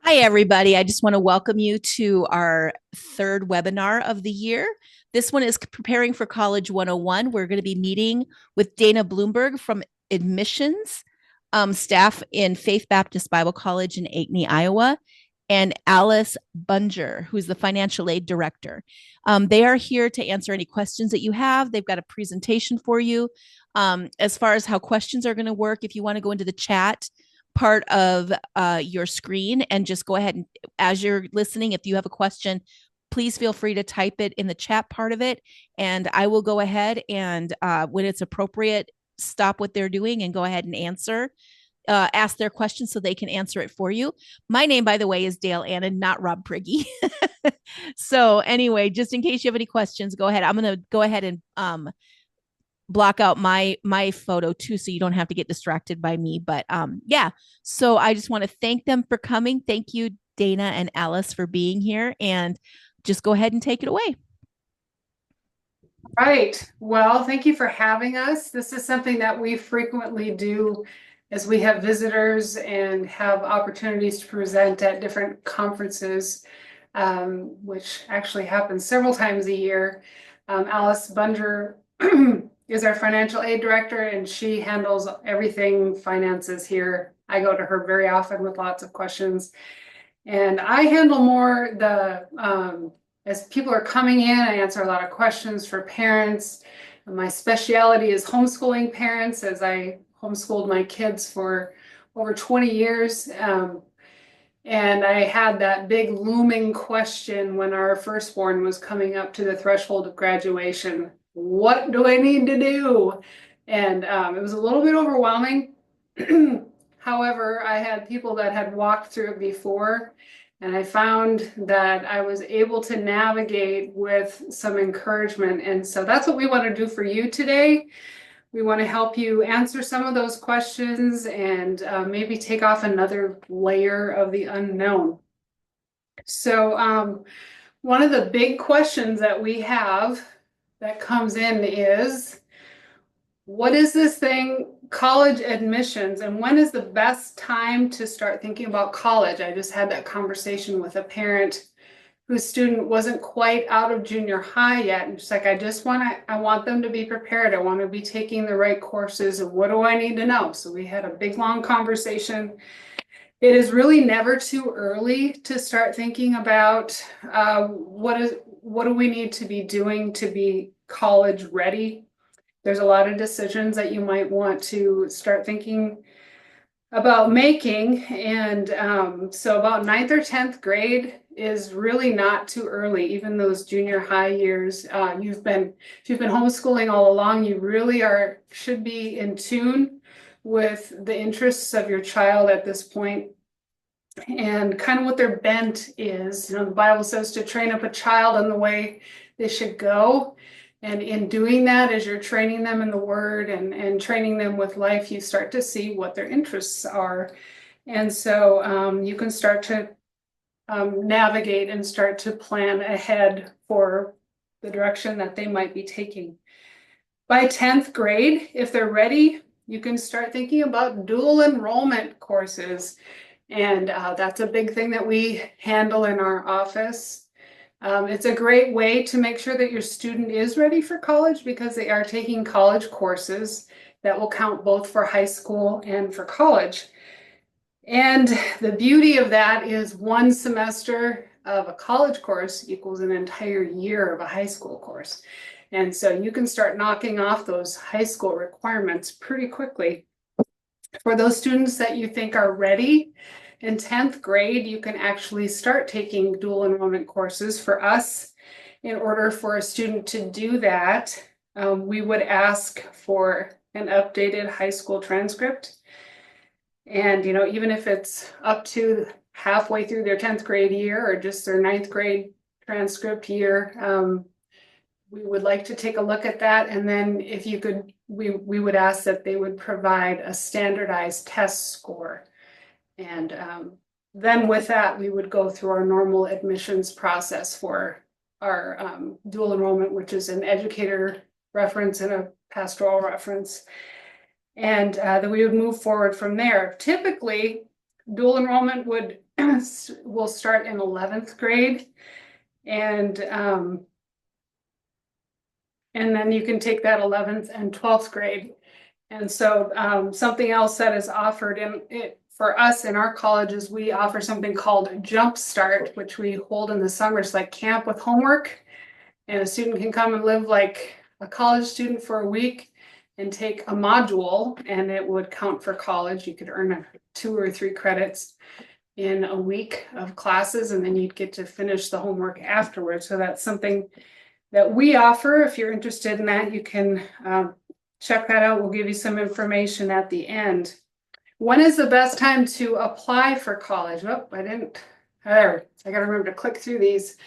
Hi, everybody. I just want to welcome you to our third webinar of the year. This one is Preparing for College 101. We're going to be meeting with Dana Blomberg from admissions staff in Faith Baptist Bible College in Ankeny, Iowa, and Alice Bunjer, who's the financial aid director. They are here to answer any questions that you have. They've got a presentation for you. As far as how questions are going to work, if you want to go into the chat part of your screen and just go ahead and, as you're listening, if you have a question, please feel free to type it in the chat part of it. And I will go ahead and when it's appropriate, stop what they're doing and go ahead and ask their questions so they can answer it for you. My name, by the way, is Dale Annan, not Rob Priggy. So anyway, just in case you have any questions, go ahead. I'm going to go ahead and block out my photo too, so you don't have to get distracted by me. But yeah, so I just want to thank them for coming. Thank you, Dana and Alice, for being here, and just go ahead and take it away. Right. Well, thank you for having us. This is something that we frequently do as we have visitors and have opportunities to present at different conferences, which actually happens several times a year. Alice Bunjer is our financial aid director, and she handles everything finances here. I go to her very often with lots of questions. And I handle more as people are coming in, I answer a lot of questions for parents. My specialty is homeschooling parents, as I homeschooled my kids for over 20 years. And I had that big looming question when our firstborn was coming up to the threshold of graduation. What do I need to do? And it was a little bit overwhelming. However, I had people that had walked through it before, and I found that I was able to navigate with some encouragement. And so that's what we want to do for you today. We want to help you answer some of those questions and maybe take off another layer of the unknown. So one of the big questions that we have that comes in is, what is this thing, college admissions, and when is the best time to start thinking about college? I just had that conversation with a parent whose student wasn't quite out of junior high yet. And she's like, I want them to be prepared. I want to be taking the right courses. And what do I need to know? So we had a big, long conversation. It is really never too early to start thinking about what do we need to be doing to be college ready. There's a lot of decisions that you might want to start thinking about making. And so about 9th or 10th grade is really not too early. Even those junior high years, if you've been homeschooling all along, you really should be in tune with the interests of your child at this point and kind of what their bent is. The Bible says to train up a child in the way they should go. And in doing that, as you're training them in the word and training them with life, you start to see what their interests are. And so you can start to navigate and start to plan ahead for the direction that they might be taking. By 10th grade, if they're ready, you can start thinking about dual enrollment courses. And that's a big thing that we handle in our office. It's a great way to make sure that your student is ready for college because they are taking college courses that will count both for high school and for college. And the beauty of that is one semester of a college course equals an entire year of a high school course. And so you can start knocking off those high school requirements pretty quickly. For those students that you think are ready, in 10th grade, you can actually start taking dual enrollment courses. For us, in order for a student to do that, we would ask for an updated high school transcript. And, even if it's up to halfway through their 10th grade year or just their 9th grade transcript year, we would like to take a look at that. And then if you could, we would ask that they would provide a standardized test score. And then with that, we would go through our normal admissions process for our dual enrollment, which is an educator reference and a pastoral reference. And then we would move forward from there. Typically, dual enrollment will start in 11th grade, and then you can take that 11th and 12th grade. And so something else that is offered for us in our colleges, we offer something called Jump Start, which we hold in the summers, like camp with homework. And a student can come and live like a college student for a week and take a module, and it would count for college. You could earn 2 or 3 credits in a week of classes, and then you'd get to finish the homework afterwards. So that's something that we offer. If you're interested in that, you can check that out. We'll give you some information at the end. When is the best time to apply for college? Oh, I gotta remember to click through these.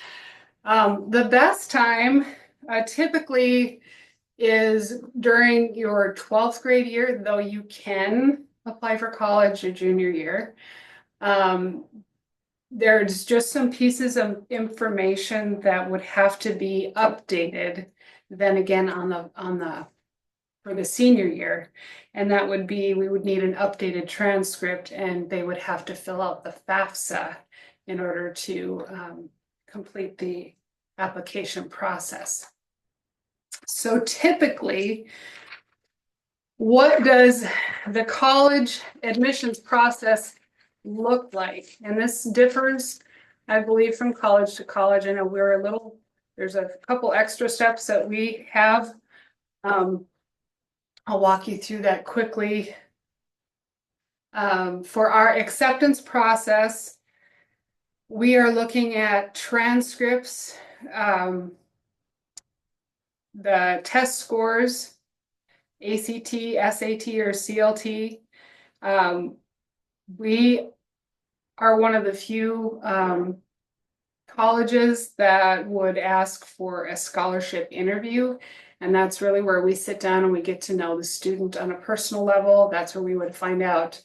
The best time typically is during your 12th grade year, though you can apply for college your junior year. There's just some pieces of information that would have to be updated then again for the senior year. And that would be, we would need an updated transcript, and they would have to fill out the FAFSA in order to complete the application process. So typically, what does the college admissions process look like? And this differs, I believe, from college to college. I know there's a couple extra steps that we have. I'll walk you through that quickly. For our acceptance process, we are looking at transcripts, the test scores, ACT, SAT, or CLT. We are one of the few colleges that would ask for a scholarship interview. And that's really where we sit down and we get to know the student on a personal level. That's where we would find out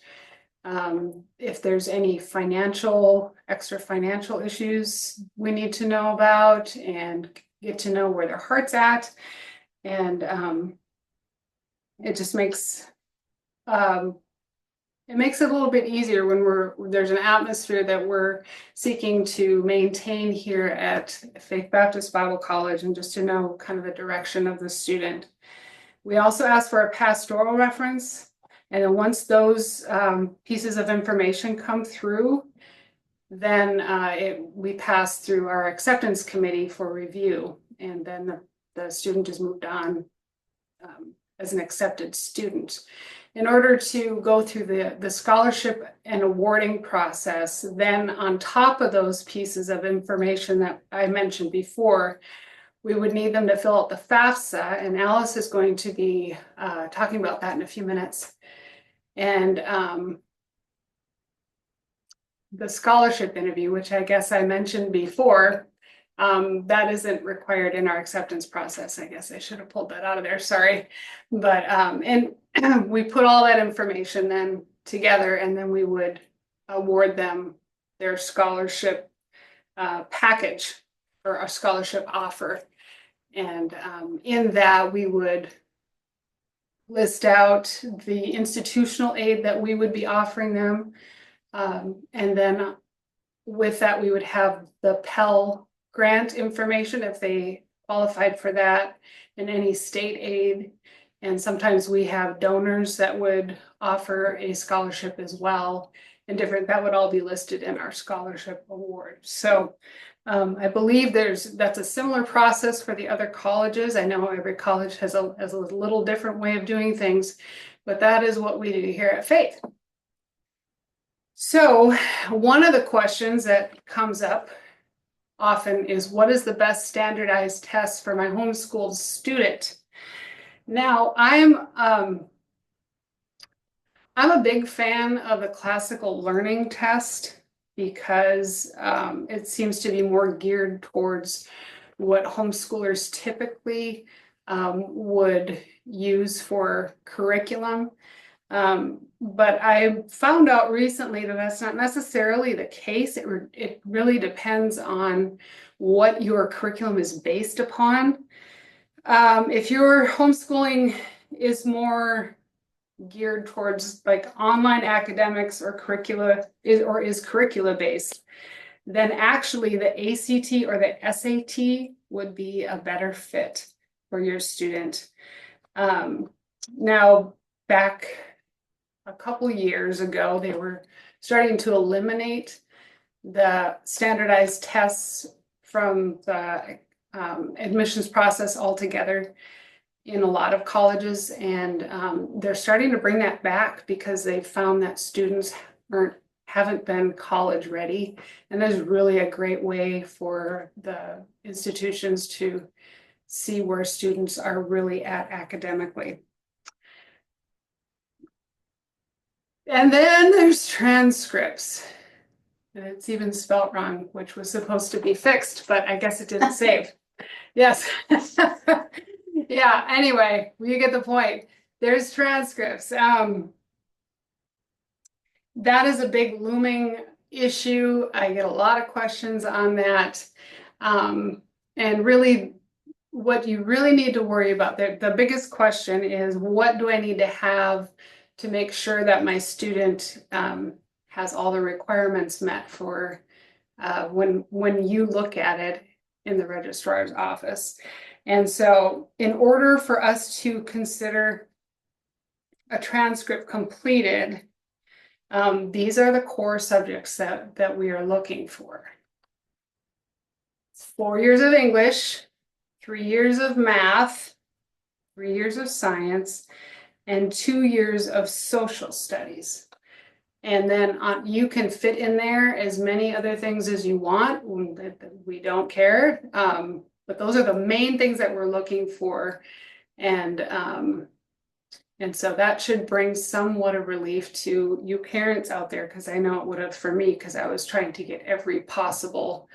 if there's any extra financial issues we need to know about, and get to know where their heart's at. And it just makes it a little bit easier when there's an atmosphere that we're seeking to maintain here at Faith Baptist Bible College, and just to know kind of the direction of the student. We also ask for a pastoral reference. And then once those pieces of information come through, then we pass through our acceptance committee for review. And then the student is moved on as an accepted student. In order to go through the scholarship and awarding process, then on top of those pieces of information that I mentioned before, we would need them to fill out the FAFSA, and Alice is going to be talking about that in a few minutes. And the scholarship interview, which I guess I mentioned before, that isn't required in our acceptance process. I guess I should have pulled that out of there, sorry. But and we put all that information then together, and then we would award them their scholarship package, or our scholarship offer. And in that, we would list out the institutional aid that we would be offering them. And then with that, we would have the Pell Grant information if they qualified for that, and any state aid. And sometimes we have donors that would offer a scholarship as well, and that would all be listed in our scholarship award. So I believe that's a similar process for the other colleges. I know every college has a little different way of doing things, but that is what we do here at Faith. So one of the questions that comes up often is, what is the best standardized test for my homeschooled student? Now, I'm a big fan of the classical learning test, because it seems to be more geared towards what homeschoolers typically would use for curriculum. But I found out recently that that's not necessarily the case. It really depends on what your curriculum is based upon. If your homeschooling is more geared towards like online academics or curricula is curricula based, then actually the ACT or the SAT would be a better fit for your student. Now, back a couple years ago, they were starting to eliminate the standardized tests from the admissions process altogether in a lot of colleges, and they're starting to bring that back because they've found that students haven't been college ready, and there's really a great way for the institutions to see where students are really at academically. And then there's transcripts. And it's even spelt wrong, which was supposed to be fixed, but I guess it didn't save. Yes. Yeah, anyway, you get the point. There's transcripts. That is a big looming issue. I get a lot of questions on that. And really, what you really need to worry about, the biggest question is, what do I need to have to make sure that my student has all the requirements met for when you look at it in the registrar's office. And so in order for us to consider a transcript completed, these are the core subjects that we are looking for. It's 4 years of English, 3 years of math, 3 years of science, and 2 years of social studies. And then you can fit in there as many other things as you want. We don't care. But those are the main things that we're looking for. And so that should bring somewhat of relief to you parents out there, because I know it would have for me, because I was trying to get every possible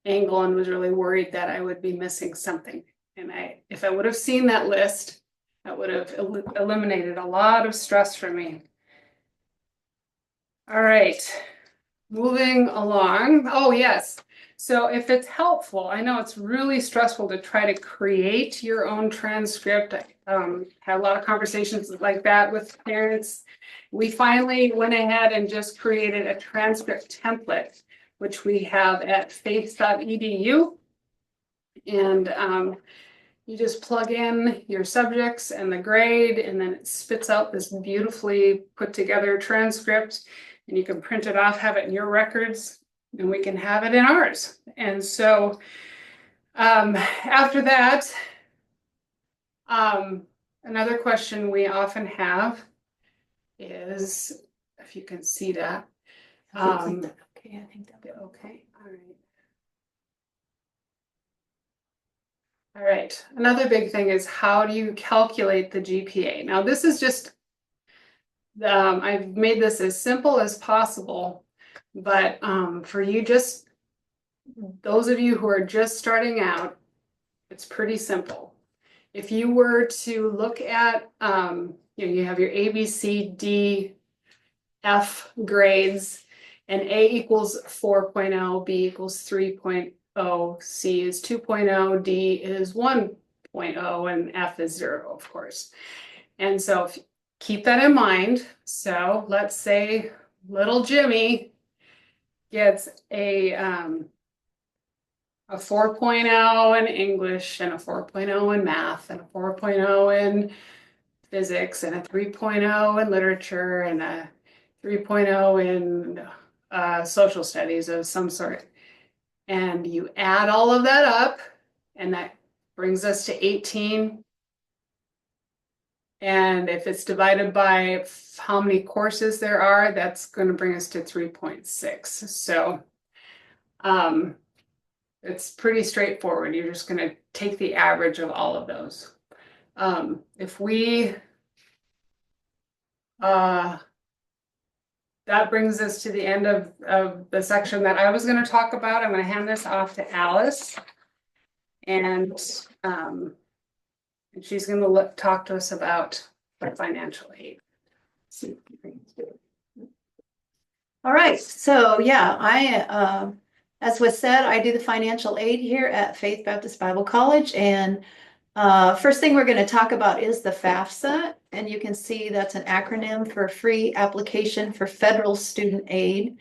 angle and was really worried that I would be missing something. And if I would have seen that list, that would have eliminated a lot of stress for me. All right, moving along. Oh, yes. So if it's helpful, I know it's really stressful to try to create your own transcript. I had a lot of conversations like that with parents. We finally went ahead and just created a transcript template, which we have at faith.edu. And you just plug in your subjects and the grade, and then it spits out this beautifully put together transcript. And you can print it off, have it in your records, and we can have it in ours. And so after that, another question we often have is, if you can see that. Okay, I think that'll be okay. All right. All right. Another big thing is, how do you calculate the GPA? Now, this is just I've made this as simple as possible, but for you, just those of you who are just starting out, it's pretty simple. If you were to look at, you have your A, B, C, D, F grades, and A equals 4.0, B equals 3.0, C is 2.0, D is 1.0, and F is 0, of course. And so keep that in mind. So let's say little Jimmy gets a 4.0 in English, and a 4.0 in math, and a 4.0 in physics, and a 3.0 in literature, and a 3.0 in social studies of some sort. And you add all of that up, and that brings us to 18. And if it's divided by how many courses there are, that's going to bring us to 3.6. So it's pretty straightforward. You're just going to take the average of all of those. If we, that brings us to the end of the section that I was going to talk about. I'm going to hand this off to Alice. And she's going to talk to us about financial aid. All right, so yeah, as was said, I do the financial aid here at Faith Baptist Bible College, and first thing we're going to talk about is the FAFSA. and you can see that's an acronym for Free Application for Federal Student Aid.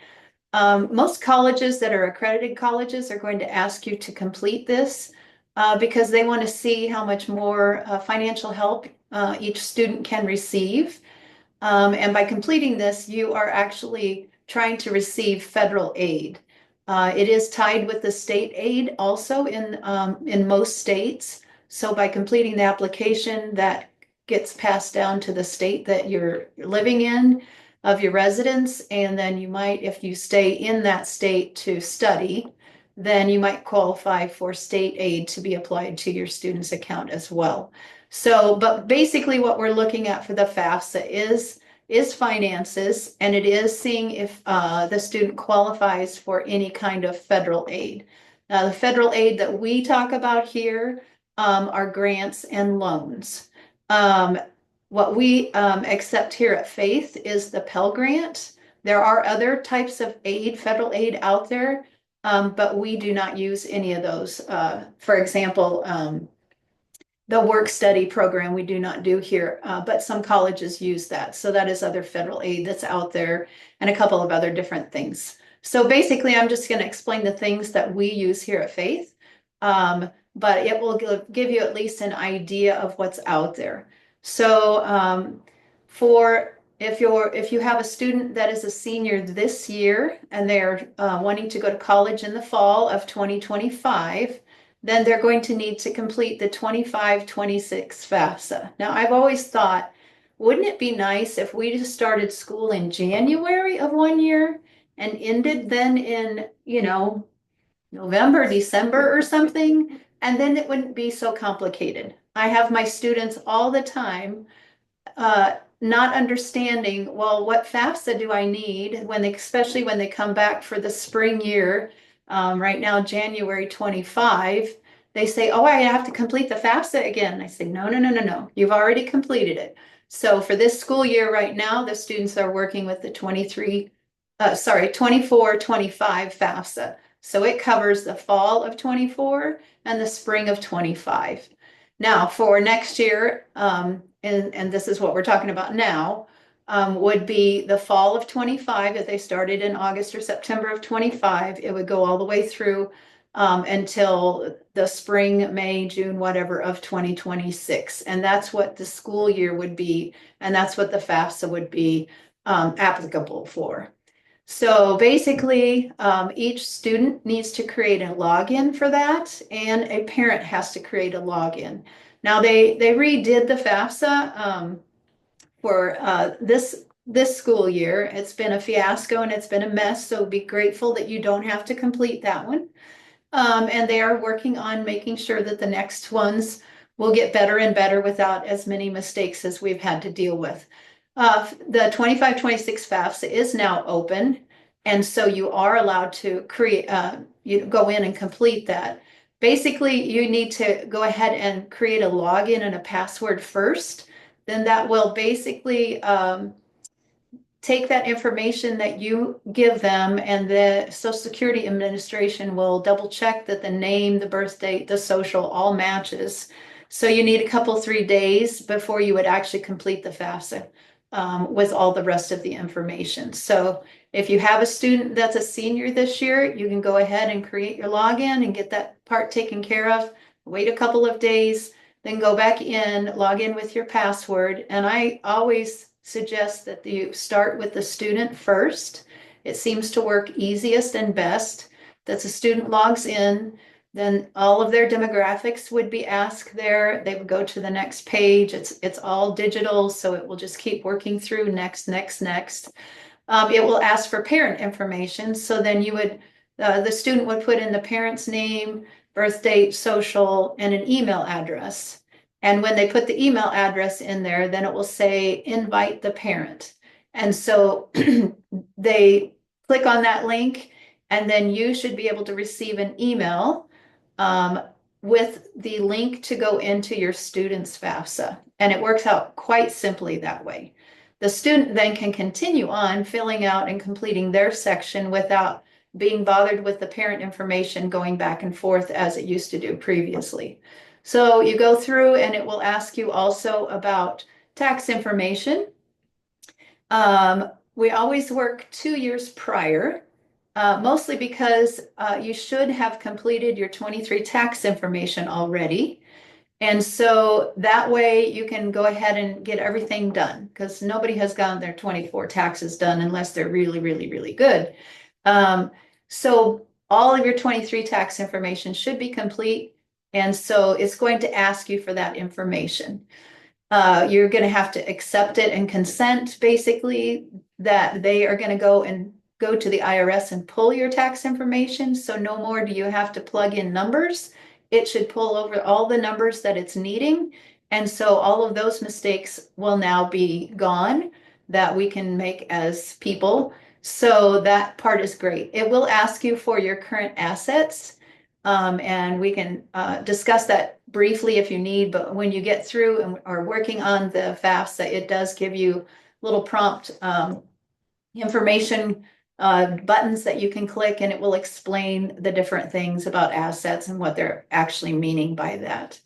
Most colleges that are accredited colleges are going to ask you to complete this because they want to see how much more financial help each student can receive. And by completing this, you are actually trying to receive federal aid. It is tied with the state aid also in most states. So by completing the application, that gets passed down to the state that you're living in of your residence. And then you might, if you stay in that state to study, then you might qualify for state aid to be applied to your student's account as well. So, but basically what we're looking at for the FAFSA is finances, and it is seeing if the student qualifies for any kind of federal aid. Now, the federal aid that we talk about here are grants and loans. What we accept here at Faith is the Pell Grant. There are other types of aid, federal aid out there, but we do not use any of those. For example, the work study program we do not do here, but some colleges use that. So that is other federal aid that's out there and a couple of other different things. So basically, I'm just going to explain the things that we use here at Faith, but it will give you at least an idea of what's out there. So if you have a student that is a senior this year and they're wanting to go to college in the fall of 2025, then they're going to need to complete the 25-26 FAFSA. Now, I've always thought, wouldn't it be nice if we just started school in January of one year and ended then in, November, December or something, and then it wouldn't be so complicated. I have my students all the time not understanding, well, what FAFSA do I need especially when they come back for the spring year. Right now, January 25, they say, oh, I have to complete the FAFSA again. I say, no. You've already completed it. So for this school year right now, the students are working with the 24-25 FAFSA. So it covers the fall of 24 and the spring of 25. Now for next year, and this is what we're talking about now, would be the fall of 25. If they started in August or September of 25, it would go all the way through until the spring, May, June, whatever of 2026. And that's what the school year would be. And that's what the FAFSA would be applicable for. So basically, each student needs to create a login for that, and a parent has to create a login. Now they redid the FAFSA for this school year. It's been a fiasco and it's been a mess, so be grateful that you don't have to complete that one. And they are working on making sure that the next ones will get better and better without as many mistakes as we've had to deal with. The 25-26 FAFSA is now open, and so you are allowed to create, you go in and complete that. Basically, you need to go ahead and create a login and a password first. Then that will basically take that information that you give them, and the Social Security Administration will double check that the name, the birth date, the social all matches. So you need a couple, 3 days before you would actually complete the FAFSA with all the rest of the information. So if you have a student that's a senior this year, you can go ahead and create your login and get that part taken care of. Wait a couple of days, then go back in, log in with your password. And I always suggest that you start with the student first. It seems to work easiest and best. That the student logs in, then all of their demographics would be asked there. They would go to the next page. It's all digital, so it will just keep working through next. It will ask for parent information. So then you would, the student would put in the parent's name, birth date, social, and an email address. And when they put the email address in there, then it will say invite the parent. And so they click on that link, and then you should be able to receive an email with the link to go into your student's FAFSA. And it works out quite simply that way. The student then can continue on filling out and completing their section without being bothered with the parent information going back and forth as it used to do previously. So you go through, and it will ask you also about tax information. We always work 2 years prior, mostly because you should have completed your 23 tax information already. And so that way you can go ahead and get everything done, because nobody has gotten their 24 taxes done unless they're really, really, really good. So all of your 23 tax information should be complete. And so it's going to ask you for that information. You're going to have to accept it and consent, basically, that they are going to go to the IRS and pull your tax information. So no more do you have to plug in numbers. It should pull over all the numbers that it's needing. And so all of those mistakes will now be gone that we can make as people. So that part is great. It will ask you for your current assets. And we can discuss that briefly if you need, but when you get through and are working on the FAFSA, it does give you little prompt information buttons that you can click, and it will explain the different things about assets and what they're actually meaning by that.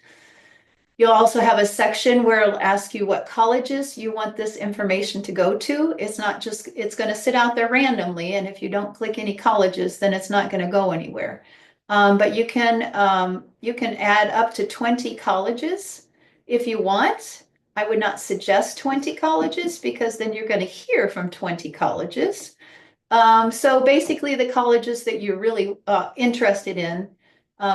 You'll also have a section where it'll ask you what colleges you want this information to go to. It's not just, it's going to sit out there randomly, and if you don't click any colleges, then it's not going to go anywhere. But you can add up to 20 colleges if you want. I would not suggest 20 colleges, because then you're going to hear from 20 colleges. So basically the colleges that you're really interested in,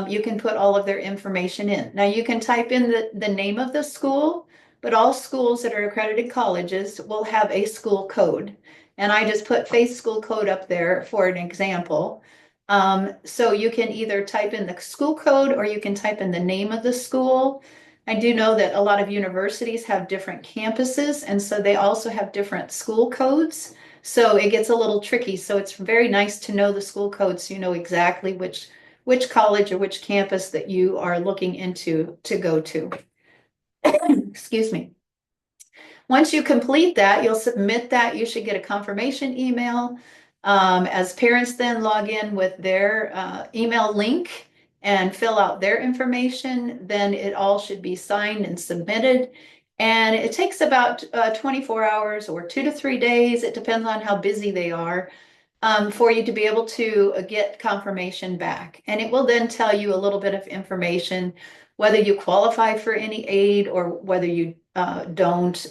you can put all of their information in. Now you can type in the name of the school, but all schools that are accredited colleges will have a school code. And I just put Faith School Code up there for an example. So you can either type in the school code or you can type in the name of the school. I do know that a lot of universities have different campuses, and so they also have different school codes. So it gets a little tricky. So it's very nice to know the school code so you know exactly which college or which campus that you are looking into to go to. Excuse me. Once you complete that, you'll submit that. You should get a confirmation email. As parents then log in with their email link and fill out their information, then it all should be signed and submitted. And it takes about 24 hours or 2 to 3 days. It depends on how busy they are, for you to be able to get confirmation back. And it will then tell you a little bit of information, whether you qualify for any aid or whether you don't.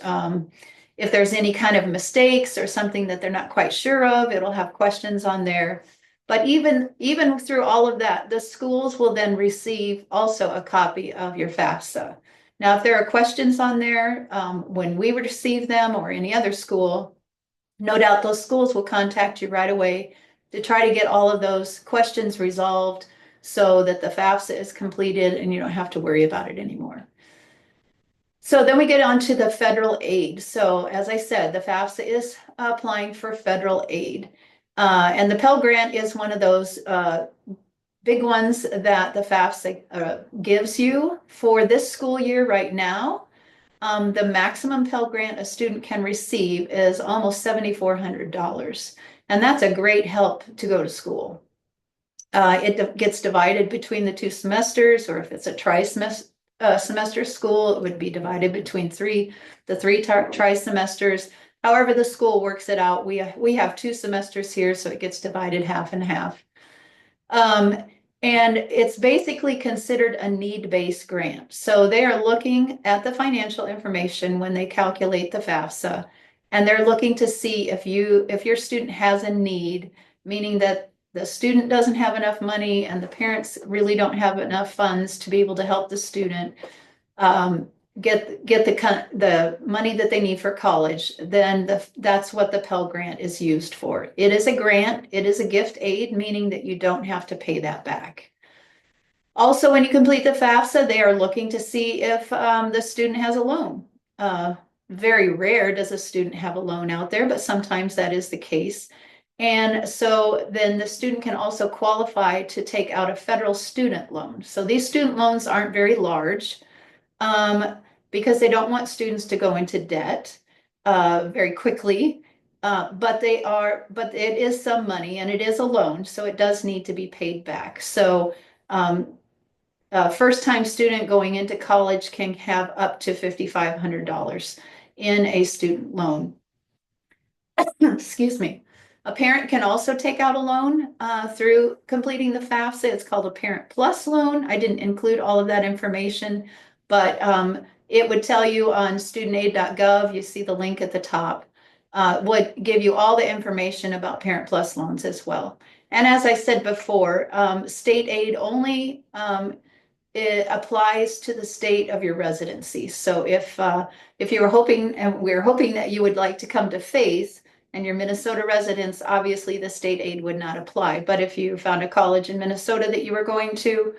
If there's any kind of mistakes or something that they're not quite sure of, it'll have questions on there. But even through all of that, the schools will then receive also a copy of your FAFSA. Now, if there are questions on there, when we receive them or any other school, no doubt those schools will contact you right away to try to get all of those questions resolved so that the FAFSA is completed and you don't have to worry about it anymore. So then we get on to the federal aid. So as I said, the FAFSA is applying for federal aid. And the Pell Grant is one of those big ones that the FAFSA gives you for this school year right now. The maximum Pell Grant a student can receive is almost $7,400. And that's a great help to go to school. It gets divided between the 2 semesters, or if it's a semester school, it would be divided between the three tri-semesters. However, the school works it out. We have 2 semesters here, so it gets divided half and half. And it's basically considered a need-based grant. So they are looking at the financial information when they calculate the FAFSA, and they're looking to see if your student has a need, meaning that the student doesn't have enough money and the parents really don't have enough funds to be able to help the student get the money that they need for college, then that's what the Pell Grant is used for. It is a grant. It is a gift aid, meaning that you don't have to pay that back. Also, when you complete the FAFSA, they are looking to see if the student has a loan. Very rare does a student have a loan out there, but sometimes that is the case. And so then the student can also qualify to take out a federal student loan. So these student loans aren't very large, because they don't want students to go into debt very quickly. But it is some money and it is a loan, so it does need to be paid back. So a first-time student going into college can have up to $5,500. in a student loan. Excuse me. A parent can also take out a loan through completing the FAFSA. It's called a Parent Plus loan. I didn't include all of that information, but it would tell you on studentaid.gov, you see the link at the top, would give you all the information about Parent Plus loans as well. And as I said before, state aid only it applies to the state of your residency. So if you were hoping, and we're hoping that you would like to come to Faith and your Minnesota residents, obviously the state aid would not apply. But if you found a college in Minnesota that you were going to,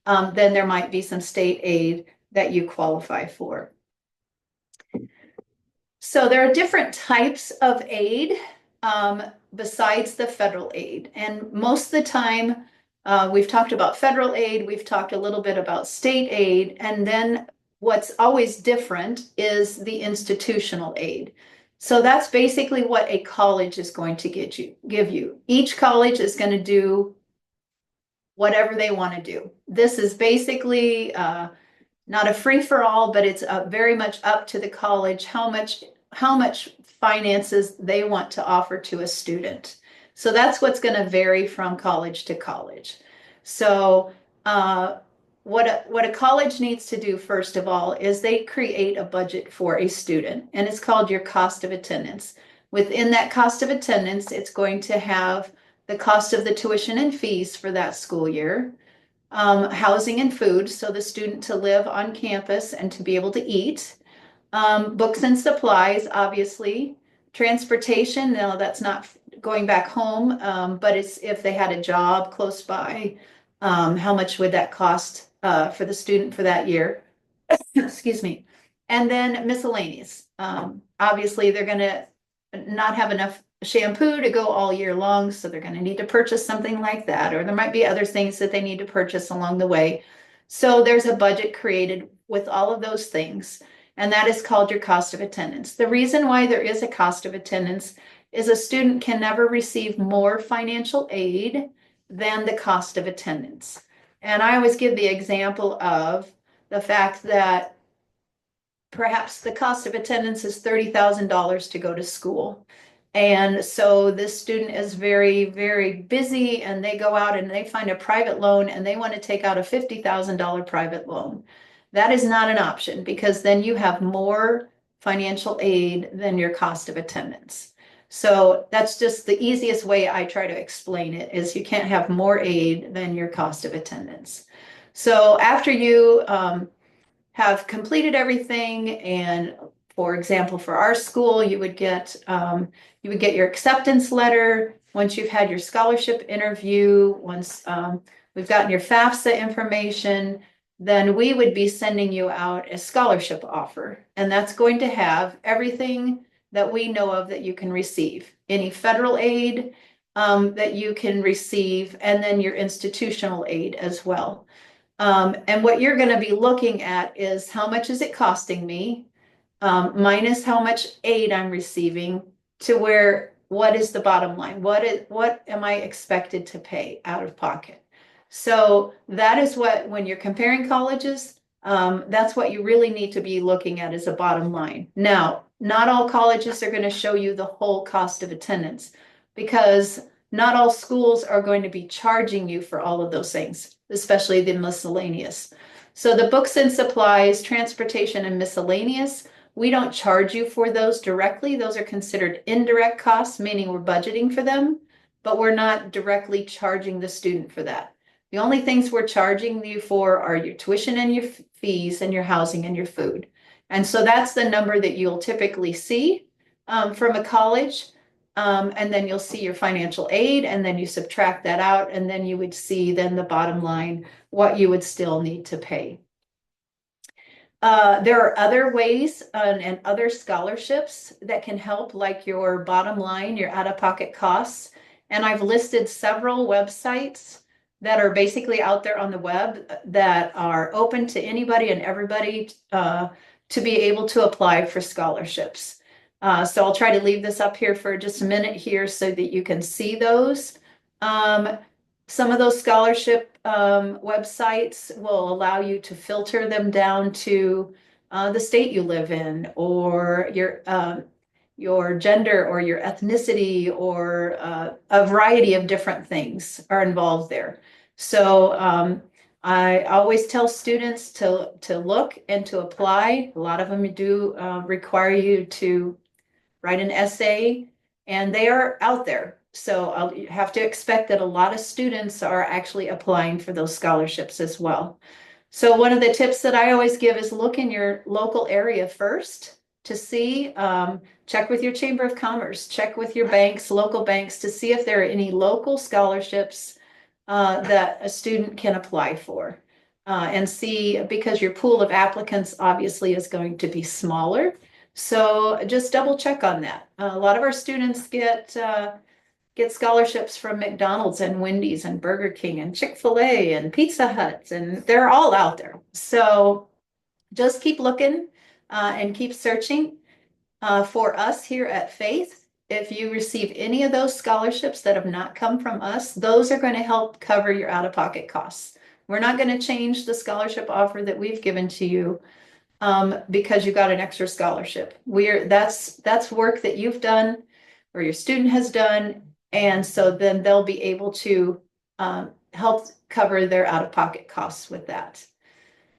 then there might be some state aid that you qualify for. So there are different types of aid besides the federal aid. And most of the time, we've talked about federal aid, we've talked a little bit about state aid, and then what's always different is the institutional aid. So that's basically what a college is going to give you. Each college is going to do whatever they want to do. This is basically not a free-for-all, but it's very much up to the college how much finances they want to offer to a student. So that's what's going to vary from college to college. So what a college needs to do, first of all, is they create a budget for a student, and it's called your cost of attendance. Within that cost of attendance, it's going to have the cost of the tuition and fees for that school year, housing and food, so the student to live on campus and to be able to eat, books and supplies, obviously, transportation. Now that's not going back home, but it's if they had a job close by, how much would that cost for the student for that year? Excuse me. And then miscellaneous. Obviously, they're going to not have enough shampoo to go all year long, so they're going to need to purchase something like that, or there might be other things that they need to purchase along the way. So there's a budget created with all of those things, and that is called your cost of attendance. The reason why there is a cost of attendance is a student can never receive more financial aid than the cost of attendance. And I always give the example of the fact that perhaps the cost of attendance is $30,000 to go to school. And so this student is very, very busy, and they go out and they find a private loan and they want to take out a $50,000 private loan. That is not an option, because then you have more financial aid than your cost of attendance. So that's just the easiest way I try to explain it, is you can't have more aid than your cost of attendance. So after you have completed everything, and for example, for our school, you would get your acceptance letter once you've had your scholarship interview, once we've gotten your FAFSA information, then we would be sending you out a scholarship offer. And that's going to have everything that we know of that you can receive, any federal aid that you can receive, and then your institutional aid as well. And what you're going to be looking at is how much is it costing me, minus how much aid I'm receiving, to what is the bottom line? What am I expected to pay out of pocket? So that is what, when you're comparing colleges, that's what you really need to be looking at, is a bottom line. Now, not all colleges are going to show you the whole cost of attendance, because not all schools are going to be charging you for all of those things, especially the miscellaneous. So the books and supplies, transportation, and miscellaneous, we don't charge you for those directly. Those are considered indirect costs, meaning we're budgeting for them, but we're not directly charging the student for that. The only things we're charging you for are your tuition and your fees and your housing and your food. And so that's the number that you'll typically see from a college. And then you'll see your financial aid, and then you subtract that out, and then you would see then the bottom line, what you would still need to pay. There are other ways and other scholarships that can help, like your bottom line, your out-of-pocket costs. And I've listed several websites that are basically out there on the web that are open to anybody and everybody to be able to apply for scholarships. So I'll try to leave this up here for just a minute here so that you can see those. Some of those scholarship websites will allow you to filter them down to the state you live in, or your gender or your ethnicity, or a variety of different things are involved there. So I always tell students to look and to apply. A lot of them do require you to write an essay, and they are out there. So I'll have to expect that a lot of students are actually applying for those scholarships as well. So one of the tips that I always give is look in your local area first to see, check with your Chamber of Commerce, check with your banks, local banks, to see if there are any local scholarships that a student can apply for. And see, because your pool of applicants obviously is going to be smaller. So just double check on that. A lot of our students get scholarships from McDonald's and Wendy's and Burger King and Chick-fil-A and Pizza Hut, and they're all out there. So just keep looking and keep searching. For us here at Faith, if you receive any of those scholarships that have not come from us, those are going to help cover your out-of-pocket costs. We're not going to change the scholarship offer that we've given to you because you got an extra scholarship. That's work that you've done or your student has done, and so then they'll be able to help cover their out-of-pocket costs with that.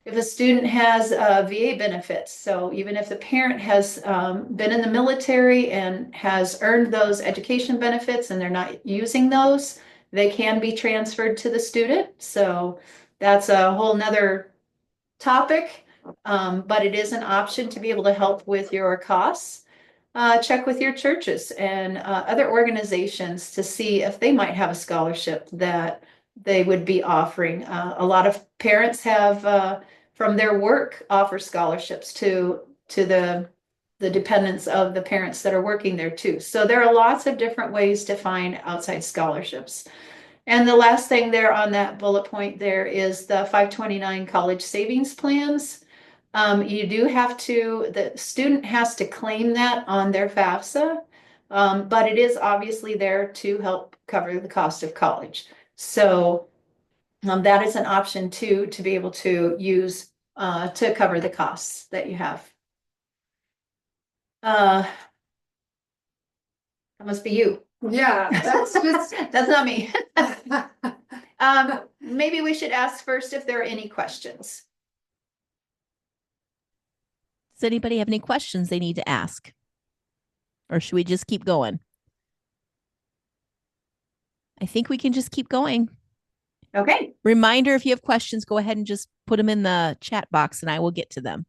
If a student has VA benefits, so even if the parent has been in the military and has earned those education benefits and they're not using those, they can be transferred to the student. So that's a whole nother topic, but it is an option to be able to help with your costs. Check with your churches and other organizations to see if they might have a scholarship that they would be offering. A lot of parents have from their work offer scholarships to the dependents of the parents that are working there too. So there are lots of different ways to find outside scholarships. And the last thing there on that bullet point there is the 529 college savings plans. You do have to, the student has to claim that on their FAFSA, but it is obviously there to help cover the cost of college. So that is an option too, to be able to use to cover the costs that you have. That must be you. Yeah, that's just. That's not me. Maybe we should ask first if there are any questions. Does anybody have any questions they need to ask? Or should we just keep going? I think we can just keep going. Okay. Reminder, if you have questions, go ahead and just put them in the chat box and I will get to them.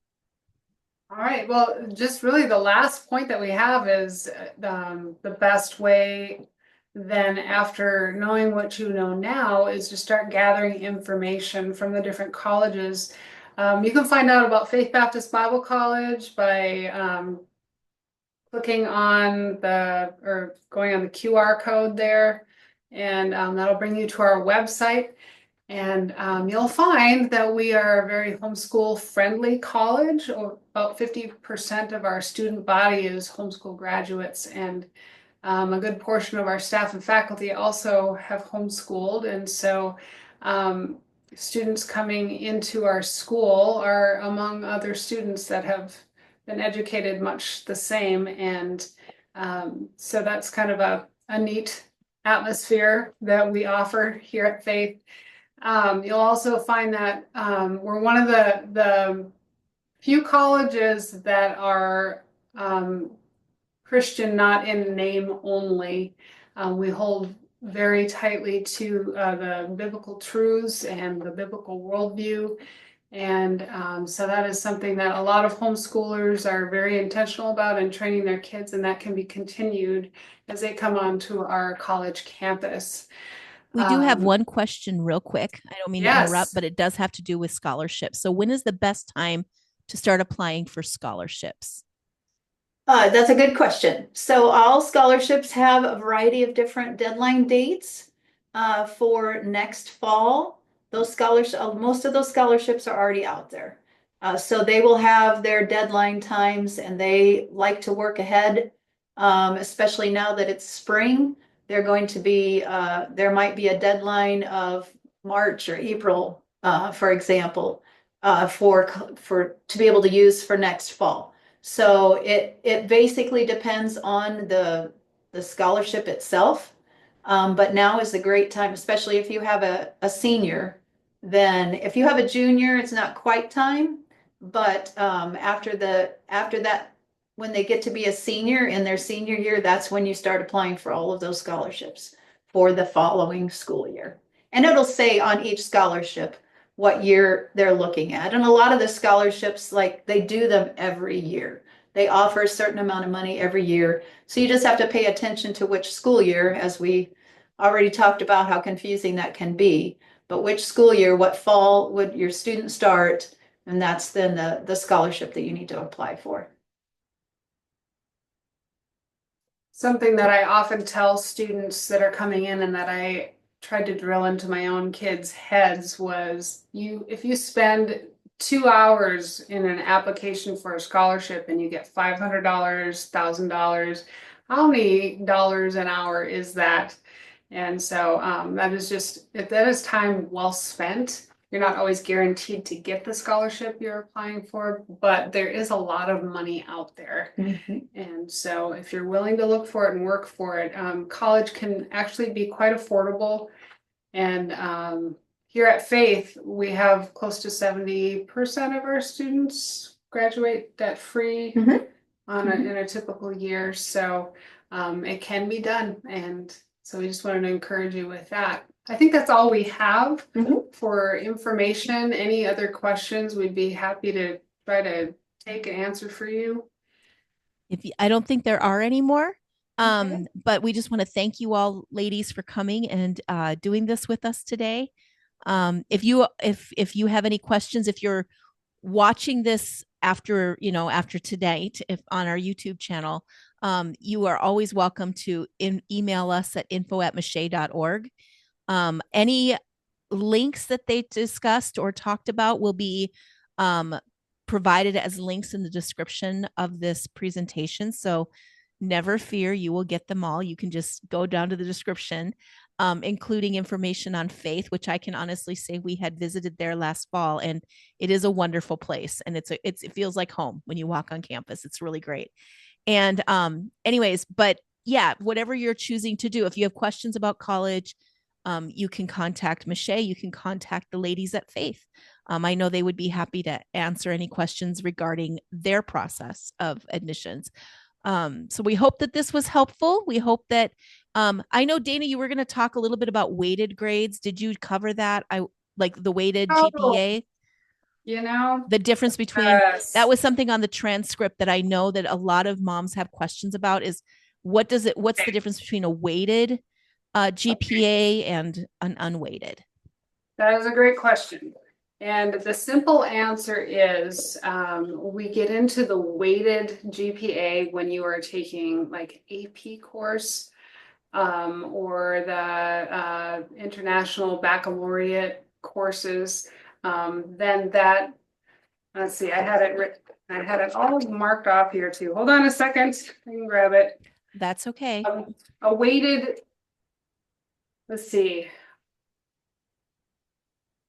All right, well, just really the last point that we have is the best way then, after knowing what you know now, is to start gathering information from the different colleges. You can find out about Faith Baptist Bible College by clicking on or going on the QR code there, and that'll bring you to our website. And you'll find that we are a very homeschool friendly college. About 50% of our student body is homeschool graduates, and a good portion of our staff and faculty also have homeschooled. And so students coming into our school are among other students that have been educated much the same. And so that's kind of a neat atmosphere that we offer here at Faith. You'll also find that we're one of the few colleges that are Christian, not in name only. We hold very tightly to the biblical truths and the biblical worldview. And so that is something that a lot of homeschoolers are very intentional about in training their kids, and that can be continued as they come onto our college campus. We do have one question real quick. I don't mean to interrupt, Yes. but it does have to do with scholarships. So when is the best time to start applying for scholarships? That's a good question. So all scholarships have a variety of different deadline dates for next fall. Those scholarships, most of those scholarships are already out there. So they will have their deadline times, and they like to work ahead, especially now that it's spring. They're going to be, there might be a deadline of March or April, for example. to be able to use for next fall. So it basically depends on the scholarship itself. But now is a great time, especially if you have a senior. Then if you have a junior, it's not quite time. But after that, when they get to be a senior in their senior year, that's when you start applying for all of those scholarships for the following school year. And it'll say on each scholarship what year they're looking at. And a lot of the scholarships, like they do them every year. They offer a certain amount of money every year. So you just have to pay attention to which school year, as we already talked about how confusing that can be. But which school year, what fall would your student start? And that's then the scholarship that you need to apply for. Something that I often tell students that are coming in and that I tried to drill into my own kids' heads was if you spend 2 hours in an application for a scholarship and you get $500, $1,000, how many dollars an hour is that? And so that is time well spent. You're not always guaranteed to get the scholarship you're applying for, but there is a lot of money out there. Mm-hmm. And so if you're willing to look for it and work for it, college can actually be quite affordable. And here at Faith, we have close to 70% of our students graduate debt-free in a typical year. So it can be done. And so we just wanted to encourage you with that. I think that's all we have for information. Any other questions, we'd be happy to try to take an answer for you. I don't think there are any more. But we just want to thank you all, ladies, for coming and doing this with us today. If you have any questions, if you're watching this after tonight, if on our YouTube channel, you are always welcome to email us at info@mache.org. Any links that they discussed or talked about will be provided as links in the description of this presentation. So never fear, you will get them all. You can just go down to the description, including information on Faith, which I can honestly say we had visited there last fall, and it is a wonderful place. And it feels like home when you walk on campus. It's really great. And anyways, but yeah, whatever you're choosing to do, if you have questions about college, you can contact Mache. You can contact the ladies at Faith. I know they would be happy to answer any questions regarding their process of admissions. So we hope that this was helpful. We hope that, I know, Dana, you were going to talk a little bit about weighted grades. Did you cover that? Like the weighted GPA? The difference between, that was something on the transcript that I know that a lot of moms have questions about is what's the difference between a weighted GPA and an unweighted? That is a great question. And the simple answer is we get into the weighted GPA when you are taking like AP course or the International Baccalaureate courses. Then that, let's see, I had it all marked off here too. Hold on a second, I can grab it. That's okay. A weighted, let's see.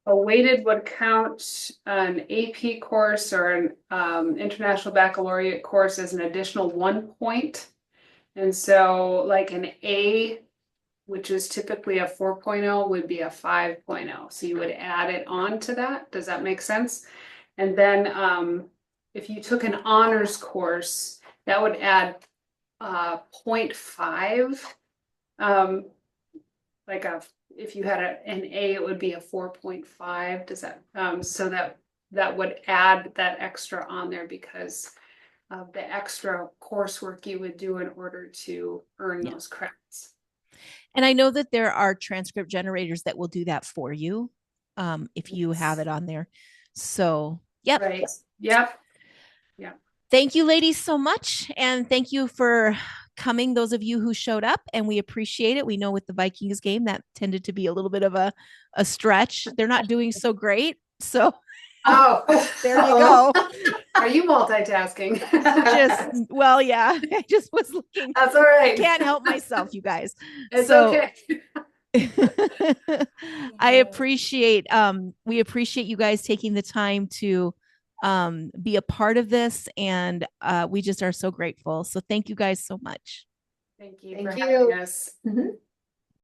A weighted would count an AP course or an International Baccalaureate course as an additional 1 point. And so like an A, which is typically a 4.0, would be a 5.0. So you would add it on to that. Does that make sense? And then if you took an honors course, that would add 0.5. If you had an A, it would be a 4.5. Does that so that would add that extra on there because of the extra coursework you would do in order to earn those credits. And I know that there are transcript generators that will do that for you if you have it on there. So, yep. Right. Yep. Yeah. Thank you, ladies, so much. And thank you for coming, those of you who showed up, and we appreciate it. We know with the Vikings game, that tended to be a little bit of a stretch. They're not doing so great. So there you go. Are you multitasking? Well, yeah, I just was looking. That's all right. I can't help myself, you guys. It's okay. I appreciate we appreciate you guys taking the time to be a part of this, and we just are so grateful. So thank you guys so much. Thank you Thank for you. having us. Mhm.